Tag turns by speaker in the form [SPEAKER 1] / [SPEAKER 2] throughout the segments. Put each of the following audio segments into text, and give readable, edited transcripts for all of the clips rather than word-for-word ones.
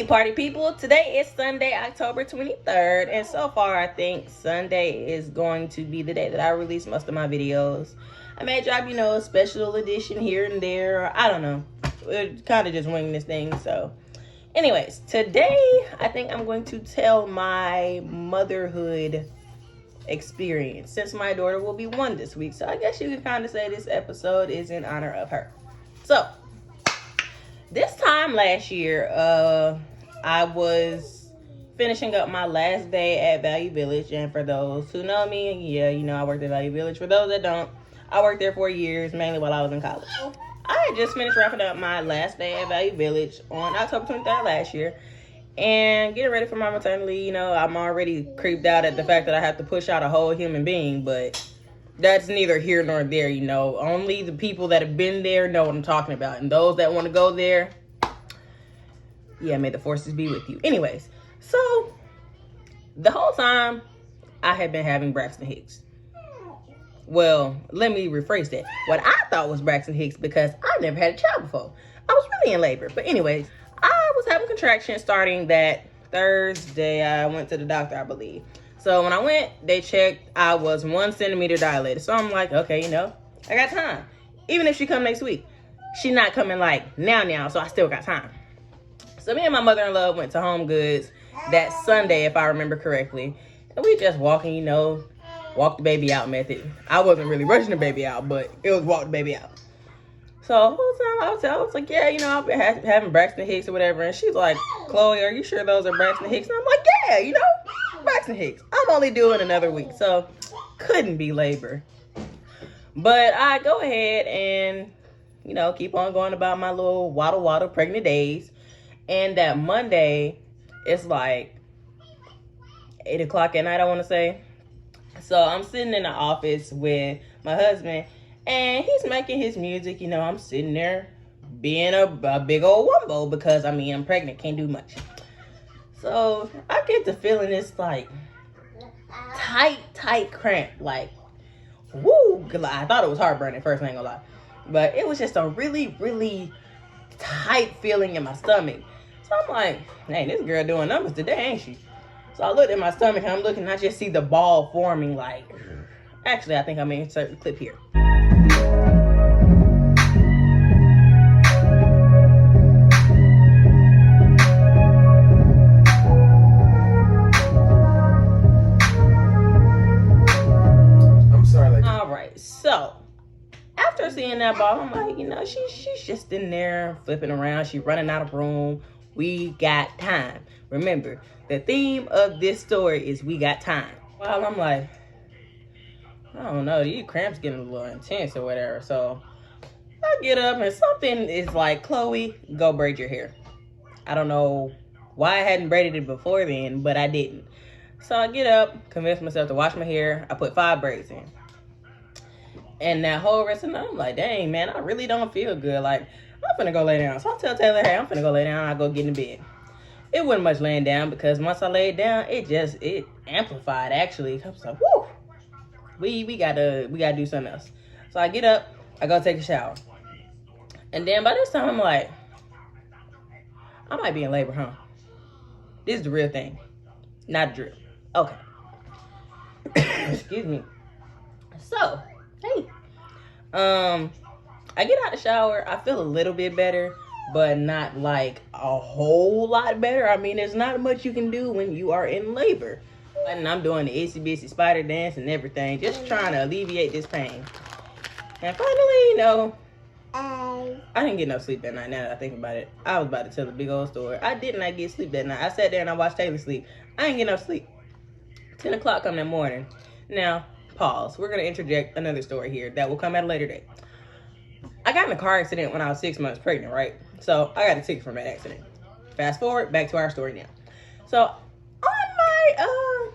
[SPEAKER 1] Hey party people, today is Sunday, October 23rd, and so far I think Sunday is going to be the day that I release most of my videos. I may drop, a special edition here and there, or I don't know. We're kind of just winging this thing, so. Anyways, today I think I'm going to tell my motherhood experience, since my daughter will be 1 this week, so I guess you can kind of say this episode is in honor of her. So, this time last year, I was finishing up my last day at Value Village. And for those who know me, I worked at Value Village. For those that don't, I worked there for years, mainly while I was in college. I had just finished wrapping up my last day at Value Village on October 23rd last year. And getting ready for my maternity, I'm already creeped out at the fact that I have to push out a whole human being, but that's neither here nor there, Only the people that have been there know what I'm talking about. And those that want to go there, may the forces be with you. Anyways, so the whole time I had been having Braxton Hicks. Well, let me rephrase that. What I thought was Braxton Hicks, because I never had a child before. I was really in labor. But anyways, I was having contractions starting that Thursday. I went to the doctor, I believe. So when I went, they checked, I was 1 centimeter dilated. So I'm like, okay, I got time. Even if she come next week, she not coming like now, so I still got time. So me and my mother-in-law went to Home Goods that Sunday, if I remember correctly. And we just walking, walk the baby out method. I wasn't really rushing the baby out, but it was walk the baby out. So the whole time I was like, I've been having Braxton Hicks or whatever. And she's like, Chloe, are you sure those are Braxton Hicks? And I'm like, yeah, Braxton Hicks. I'm only doing another week, so couldn't be labor. But I go ahead and, keep on going about my little waddle pregnant days. And that Monday, it's like 8 o'clock at night, I want to say. So I'm sitting in the office with my husband, and he's making his music. I'm sitting there being a big old wumbo because, I'm pregnant, can't do much. So I get to feeling this like tight cramp, like woo. I thought it was heartburn at first, I ain't gonna lie, but it was just a really tight feeling in my stomach. So I'm like, hey, this girl doing numbers today, ain't she? So I looked at my stomach and I'm looking, I just see the ball forming. Like, actually, I think I'm gonna insert the clip here. So, after seeing that ball, I'm like, she's just in there flipping around. She's running out of room. We got time. Remember, the theme of this story is we got time. Well, I'm like, I don't know, these cramps getting a little intense or whatever. So, I get up and something is like, Chloe, go braid your hair. I don't know why I hadn't braided it before then, but I didn't. So, I get up, convince myself to wash my hair. I put 5 braids in. And that whole rest of the night, I'm like, dang, man, I really don't feel good. Like, I'm finna go lay down. So I tell Taylor, hey, I'm finna go lay down. I go get in the bed. It wasn't much laying down, because once I laid down, it amplified, actually. I was like, whoo, we gotta do something else. So I get up, I go take a shower. And then by this time, I'm like, I might be in labor, huh? This is the real thing, not a drip. Okay. Excuse me. So, hey, I get out the shower. I feel a little bit better, but not like a whole lot better. There's not much you can do when you are in labor. And I'm doing the itsy bitsy spider dance and everything, just trying to alleviate this pain. And finally, I didn't get no sleep that night. Now that I think about it, I was about to tell a big old story. I did not get sleep that night. I sat there and I watched Taylor sleep. I ain't get no sleep. 10 o'clock come that morning. Now, pause. We're going to interject another story here that will come at a later date. I got in a car accident when I was 6 months pregnant, right? So I got a ticket from that accident. Fast forward, back to our story now. So on my,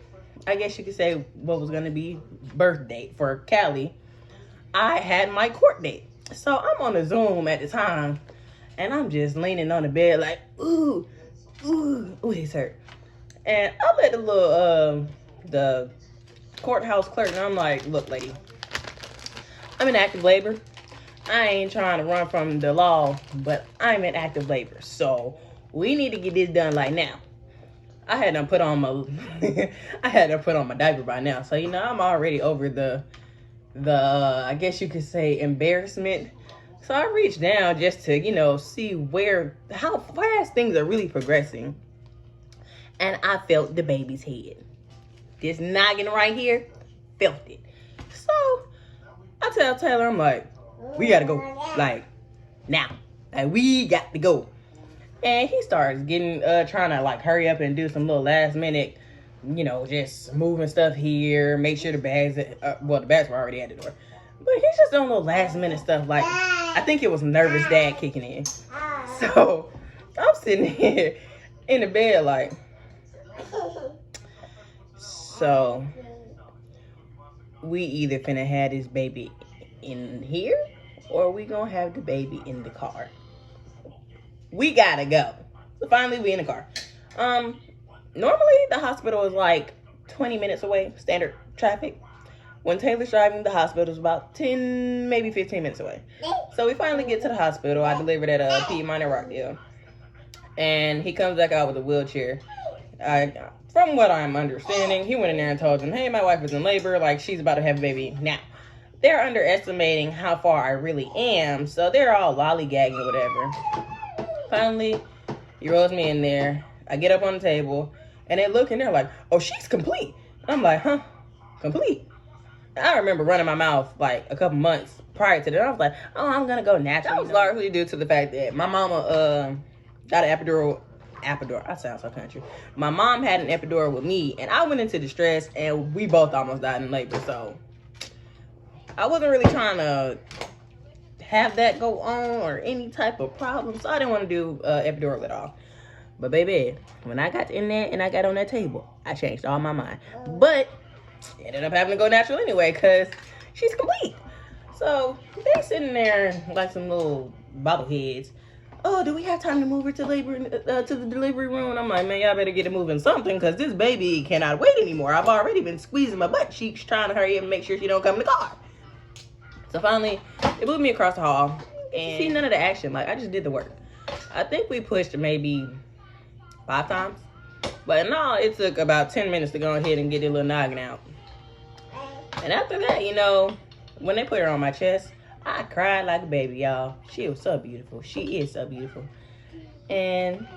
[SPEAKER 1] I guess you could say what was going to be birth date for Callie, I had my court date. So I'm on the Zoom at the time, and I'm just leaning on the bed like, ooh, this hurt. And I let the little, the courthouse clerk, and I'm like, look, lady, I'm in active labor. I ain't trying to run from the law, but I'm in active labor. So We need to get this done like now. I had to put on my diaper by now. So, you know, I'm already over the I guess you could say embarrassment. So I reached down just to, you know, see how fast things are really progressing. And I felt the baby's head. This noggin right here, felt it. So I tell Taylor, I'm like, we gotta go, like, now. Like, we got to go. And he starts getting, trying to, like, hurry up and do some little last minute, you know, just moving stuff here, make sure the bags, well, the bags were already at the door. But he's just doing little last minute stuff, like, I think it was nervous dad kicking in. So I'm sitting here in the bed, like, so we either finna have this baby in here or we gonna have the baby in the car. We gotta go. So finally we in the car. Normally the hospital is like 20 minutes away, standard traffic. When Taylor's driving, the hospital is about 10, maybe 15 minutes away. So we finally get to the hospital. I delivered at Piedmont and Rockdale. And he comes back out with a wheelchair. From what I'm understanding, he went in there and told him, hey, my wife is in labor, like she's about to have a baby now. They're underestimating how far I really am, so they're all lollygagging or whatever. Finally, he rolls me in there. I get up on the table, and they look and they're like, oh, she's complete. I'm like, huh? Complete? I remember running my mouth like a couple months prior to that. I was like, oh, I'm going to go natural. That was largely due to the fact that my mama got an epidural. I sound so country. My mom had an epidural with me, and I went into distress, and we both almost died in labor. So I wasn't really trying to have that go on or any type of problem. So I didn't want to do epidural at all. But baby, when I got in there and I got on that table, I changed all my mind. But ended up having to go natural anyway because she's complete. So they sitting there like some little bobbleheads. Oh, do we have time to move her to labor to the delivery room? And I'm like, man, y'all better get it moving something because this baby cannot wait anymore. I've already been squeezing my butt cheeks trying to hurry up and make sure she don't come in the car. So finally, they moved me across the hall and see none of the action. Like, I just did the work. I think we pushed maybe 5 times. But no, it took about 10 minutes to go ahead and get the little noggin out. And after that, you know, when they put her on my chest, I cried like a baby, y'all. She was so beautiful. She is so beautiful. And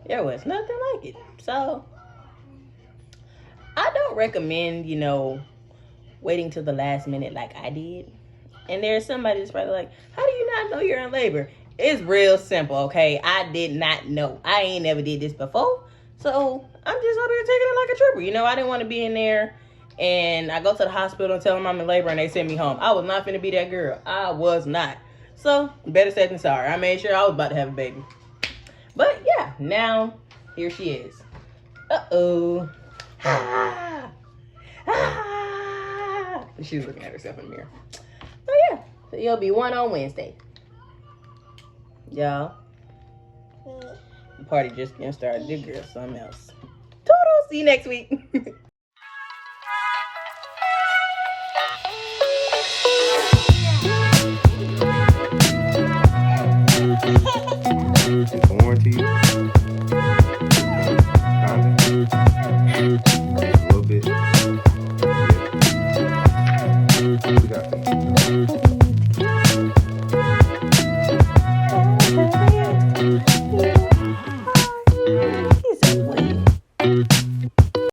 [SPEAKER 1] there was nothing like it. So I don't recommend, you know, waiting till the last minute like I did. And there's somebody that's probably like, how do you not know you're in labor? It's real simple, okay? I did not know. I ain't never did this before. So I'm just out here taking it like a trooper. You know, I didn't want to be in there. And I go to the hospital and tell them I'm in labor and they send me home. I was not finna be that girl. I was not. So, better said than sorry. I made sure I was about to have a baby. But, yeah. Now, here she is. Uh-oh. Ah. Ah. She was looking at herself in the mirror. So, yeah. So, you'll be 1 on Wednesday. Y'all. The party just getting started. This girl's something else. Toodles. See you next week.
[SPEAKER 2] It's a warranty. A little bit. Yeah. We got some.